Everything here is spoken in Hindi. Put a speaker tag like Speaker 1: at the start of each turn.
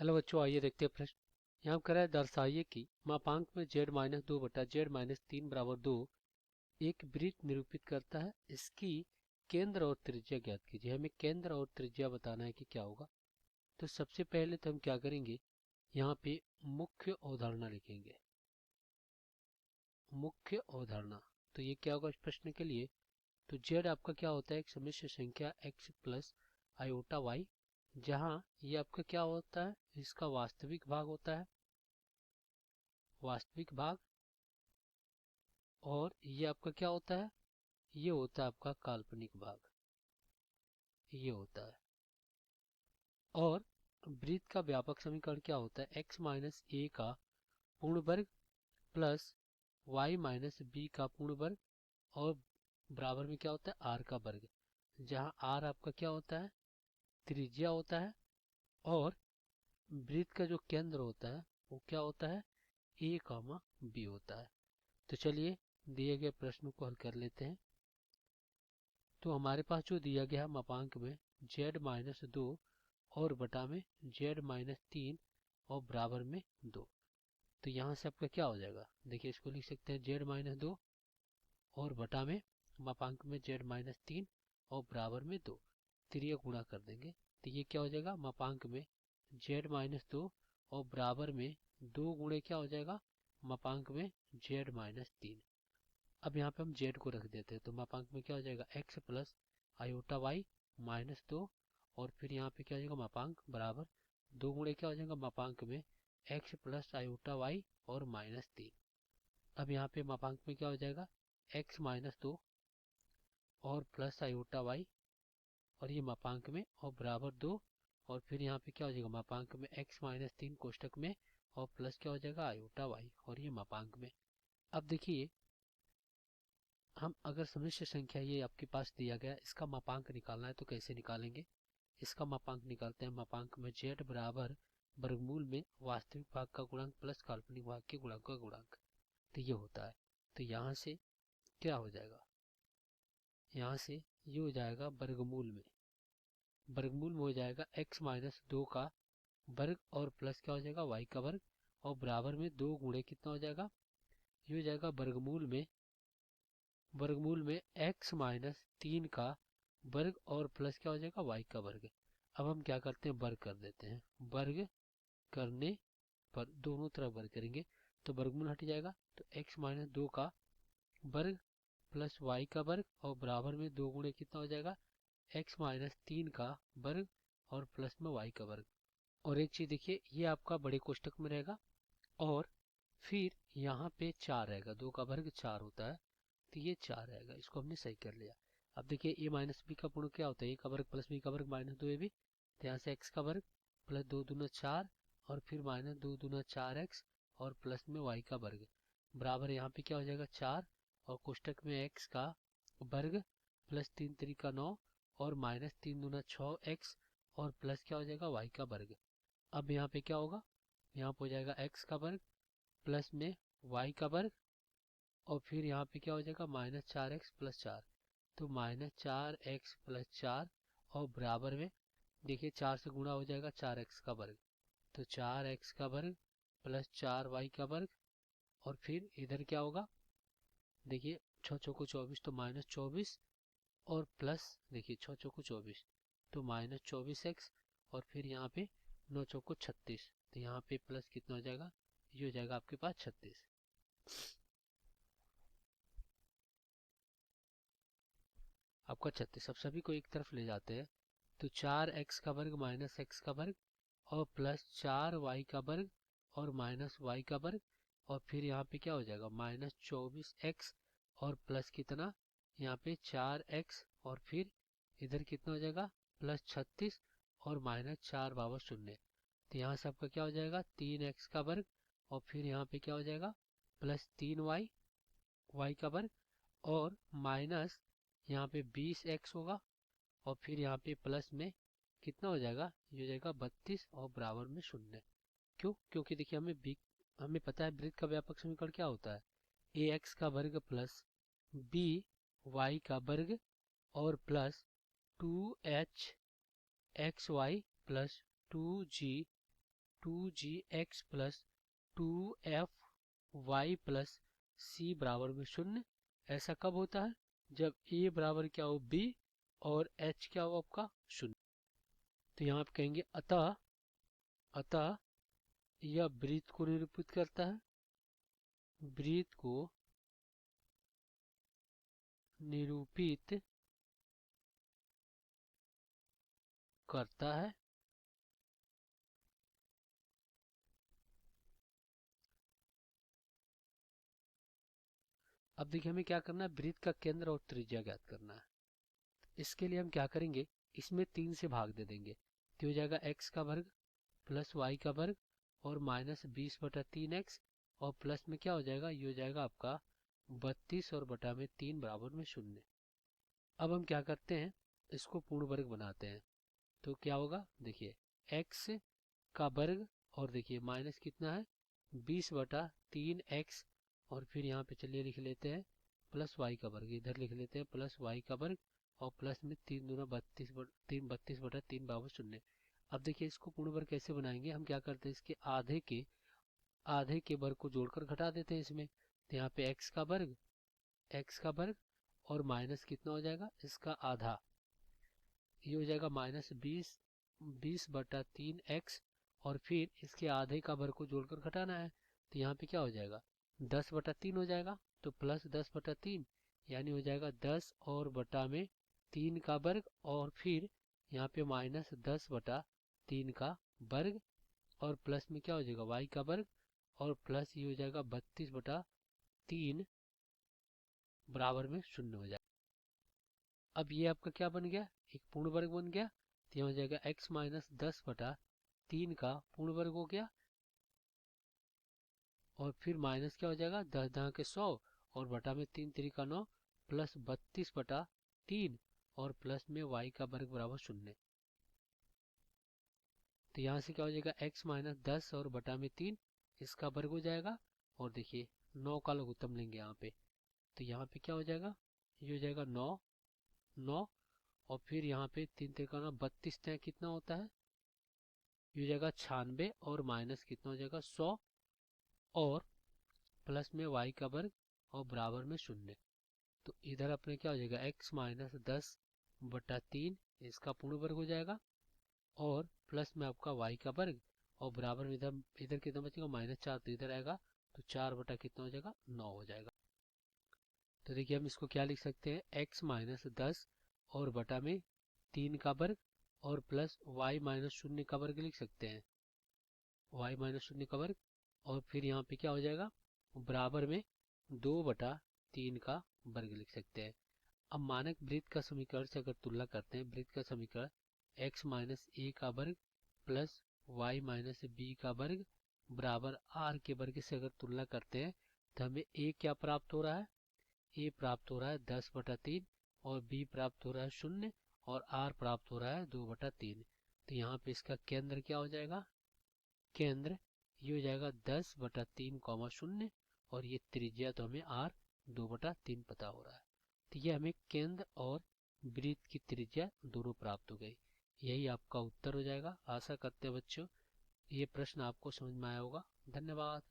Speaker 1: हेलो बच्चों, आइए देखते हैं प्रश्न। यहाँ कह रहा है दर्शाइए कि मापांक में z माइनस दो बटा z माइनस तीन बराबर दो एक वृत्त निरूपित करता है। इसकी केंद्र और त्रिज्या ज्ञात कीजिए। हमें केंद्र और त्रिज्या बताना है कि क्या होगा। तो सबसे पहले तो हम क्या करेंगे, यहाँ पे मुख्य अवधारणा लिखेंगे। मुख्य अवधारणा तो ये क्या होगा इस प्रश्न के लिए। तो z आपका क्या होता है, एक सम्मिश्र संख्या x प्लस आयोटा y, जहाँ ये आपका क्या होता है, इसका वास्तविक भाग होता है, वास्तविक भाग। और ये आपका क्या होता है, ये होता है आपका काल्पनिक भाग, ये होता है। और वृत्त का व्यापक समीकरण क्या होता है, x माइनस ए का पूर्ण वर्ग प्लस y माइनस बी का पूर्ण वर्ग और बराबर में क्या होता है r का वर्ग, जहाँ r आपका क्या होता है, त्रिज्या होता है। और वृत्त का जो केंद्र होता है वो क्या होता है, a कामा b होता है। तो चलिए दिए गए प्रश्न को हल कर लेते हैं। तो हमारे पास जो दिया गया है मापांक में z माइनस दो और बटा में z माइनस तीन और बराबर में दो। तो यहाँ से आपका क्या हो जाएगा, देखिए इसको लिख सकते हैं z माइनस दो और बटा में मापांक में z माइनस तीन और बराबर में दो। फिर ये गुणा कर देंगे तो ये क्या हो जाएगा, मापांक में z माइनस दो और बराबर में दो गुणे क्या हो जाएगा, मापांक में z माइनस तीन। अब यहाँ पे हम z को रख देते हैं तो मापांक में क्या हो जाएगा, x plus iota y minus दो और फिर यहाँ पे क्या हो जाएगा, मापांक बराबर दो गुणे क्या हो जाएगा, मापांक में x प्लस आयोटा y और माइनस तीन। अब यहाँ पे मापांक में क्या हो जाएगा, x माइनस दो और प्लस आयोटा y और ये मापांक में और बराबर दो और फिर यहाँ पे क्या हो जाएगा, मापांक में x माइनस तीन कोष्टक में और प्लस क्या हो जाएगा आयोटा y और ये मापांक में। अब देखिए हम अगर सम्मिश्र संख्या ये आपके पास दिया गया, इसका मापांक निकालना है तो कैसे निकालेंगे। इसका मापांक निकालते हैं। मापांक में z बराबर वर्गमूल में वास्तविक भाग का गुणांक प्लस काल्पनिक भाग के गुणांक का गुणांक, तो ये होता है। तो यहाँ से क्या हो जाएगा, यहाँ से ये हो जाएगा वर्गमूल में, वर्गमूल में हो जाएगा x माइनस दो का वर्ग और प्लस क्या हो जाएगा y का वर्ग और बराबर में दो गुणे कितना हो जाएगा, ये हो जाएगा वर्गमूल में, वर्गमूल में x माइनस तीन का वर्ग और प्लस क्या हो जाएगा y का वर्ग। अब हम क्या करते हैं, वर्ग कर देते हैं। वर्ग करने पर दोनों तरफ वर्ग करेंगे तो वर्गमूल हट जाएगा। तो x माइनस दो का वर्ग प्लस y का वर्ग और बराबर में दो गुणे कितना हो जाएगा, x माइनस तीन का वर्ग और प्लस में y का वर्ग। और एक चीज देखिए, ये आपका बड़े कोष्टक में रहेगा और फिर यहाँ पे चार रहेगा, दो का वर्ग चार होता है तो ये चार रहेगा, इसको हमने सही कर लिया। अब देखिए ए माइनस बी का पूर्ण क्या होता है, ए का वर्ग प्लस बी का वर्ग माइनस दो ए बी, तो यहाँ से एक्स का वर्ग प्लस दो दूना चार और फिर माइनस दो दूना चार एक्स और प्लस में वाई का वर्ग बराबर यहाँ पे क्या हो जाएगा चार और कोष्टक में एक्स का वर्ग प्लस तीन तरीका नौ और माइनस तीन दूना छः एक्स और प्लस क्या हो जाएगा वाई का वर्ग। अब यहाँ पे क्या होगा, यहाँ पे हो जाएगा एक्स का वर्ग प्लस में वाई का वर्ग और फिर यहाँ पे क्या हो जाएगा माइनस चार एक्स प्लस चार, तो माइनस चार एक्स प्लस चार और बराबर में देखिए चार से गुणा हो जाएगा चार एक्स का वर्ग, तो चार एक्स का वर्ग प्लस चार वाई का वर्ग और फिर इधर क्या होगा, देखिए छः चौको चौबीस तो माइनस चौबीस और प्लस देखिए छः चौको चौबीस तो माइनस चौबीस एक्स और फिर यहाँ पे नौ चौको छत्तीस, तो यहाँ पे प्लस कितना हो जाएगा, ये हो जाएगा आपके पास 36। आपका 36 अब सभी को एक तरफ ले जाते हैं तो चार एक्स का वर्ग माइनस एक्स का वर्ग और प्लस चार वाई का वर्ग और माइनस वाई का वर्ग और फिर यहाँ पे क्या हो जाएगा माइनस चौबीस एक्स और प्लस कितना यहाँ पे चार एक्स और फिर इधर कितना हो जाएगा प्लस 36 और माइनस चार बाबा शून्य, तो यहाँ से आपका क्या हो जाएगा तीन एक्स का वर्ग और फिर यहाँ पे क्या हो जाएगा प्लस तीन वाई वाई का वर्ग और माइनस यहाँ पे 20x होगा और फिर यहाँ पे प्लस में कितना हो जाएगा, ये हो जाएगा 32 और बराबर में शून्य। क्यों, क्योंकि देखिए हमें पता है वृत्त का व्यापक समीकरण क्या होता है, ए एक्स का वर्ग प्लस बी वाई का वर्ग और plus two h x y plus two g 2gx plus 2fy plus c बराबर में 0। ऐसा कब होता है? जब a बराबर क्या हो b और h क्या हो आपका 0। तो यहाँ आप कहेंगे अतः यह वृत्त को निरूपित करता है, वृत्त को निरूपित करता है। अब देखिए हमें क्या करना है, वृत्त का केंद्र और त्रिज्या ज्ञात करना है। इसके लिए हम क्या करेंगे, इसमें 3 से भाग दे देंगे तो हो जाएगा x का वर्ग प्लस y का वर्ग और माइनस 20/3x और प्लस में क्या हो जाएगा, ये हो जाएगा आपका 32 और बटा में 3 बराबर में 0। अब हम क्या करते हैं, इसको पूर्ण वर्ग बनाते हैं। तो क्या होगा, देखिए x का वर्ग और देखिए माइनस कितना है 20/3x और फिर यहाँ पे चलिए लिख लेते हैं प्लस y का वर्ग, इधर लिख लेते हैं प्लस y का वर्ग और प्लस में 3 दूना 32/3 बराबर 0। अब देखिए इसको पूर्ण वर्ग कैसे बनाएंगे, हम क्या करते हैं इसके आधे के वर्ग को जोड़कर घटा देते हैं इसमें। तो यहाँ पे x का वर्ग और माइनस कितना हो जाएगा इसका आधा, ये हो जाएगा माइनस 20/3x और फिर इसके आधे का वर्ग को जोड़कर घटाना है। तो यहाँ पे क्या हो जाएगा 10/3 हो जाएगा, तो प्लस 10/3 यानी हो जाएगा 10 और बटा में 3 का वर्ग और फिर यहाँ पे माइनस 10/3 का वर्ग और प्लस में क्या हो जाएगा y का वर्ग और प्लस ये हो जाएगा 32/3 बराबर में 0 हो जाएगा। अब ये आपका क्या बन गया, एक पूर्ण वर्ग बन गया। तो यहाँ हो जाएगा x माइनस 10/3 का पूर्ण वर्ग हो गया और फिर माइनस क्या हो जाएगा 10 दहा के 100 और बटा में 3 3 9 प्लस 32/3 और प्लस में y का वर्ग बराबर 0। तो यहाँ से क्या हो जाएगा x माइनस 10 और बटा में 3 इसका वर्ग हो जाएगा और देखिए 9 का लघुत्तम लेंगे यहाँ पे। तो यहाँ पे क्या हो जाएगा, ये हो जाएगा 9 और फिर यहाँ पे 3 3 9 32 कितना होता है, ये हो जाएगा 96 और माइनस कितना हो जाएगा 100 और प्लस में y का वर्ग और बराबर में 0। तो इधर अपने क्या हो जाएगा x माइनस 10/3 इसका पूर्ण वर्ग हो जाएगा और प्लस में आपका y का वर्ग और बराबर में इधर कितना बचेगा -4, तो इधर आएगा तो 4 बटा कितना हो जाएगा 9 हो जाएगा। तो देखिए हम इसको क्या लिख सकते हैं, x माइनस 10 और बटा में 3 का वर्ग और प्लस y माइनस 0 का वर्ग लिख सकते हैं, y माइनस 0 का वर्ग और फिर यहाँ पे क्या हो जाएगा बराबर में 2/3 का वर्ग लिख सकते हैं। अब मानक वृत्त का समीकरण से अगर तुलना करते हैं, वृत्त का समीकरण x माइनस a का वर्ग प्लस y माइनस b का वर्ग बराबर r के वर्ग से अगर तुलना करते हैं तो हमें a क्या प्राप्त हो रहा है, a प्राप्त हो रहा है 10/3 और b प्राप्त हो रहा है 0 और r प्राप्त हो रहा है 2/3। तो यहाँ पे इसका केंद्र क्या हो जाएगा, केंद्र ये हो जाएगा 10/3, 0 और ये त्रिज्या तो हमें r 2/3 पता हो रहा है। तो ये हमें केंद्र और वृत्त की त्रिज्या दोनों प्राप्त हो गई। यही आपका उत्तर हो जाएगा। आशा करते हैं बच्चों ये प्रश्न आपको समझ में आया होगा। धन्यवाद।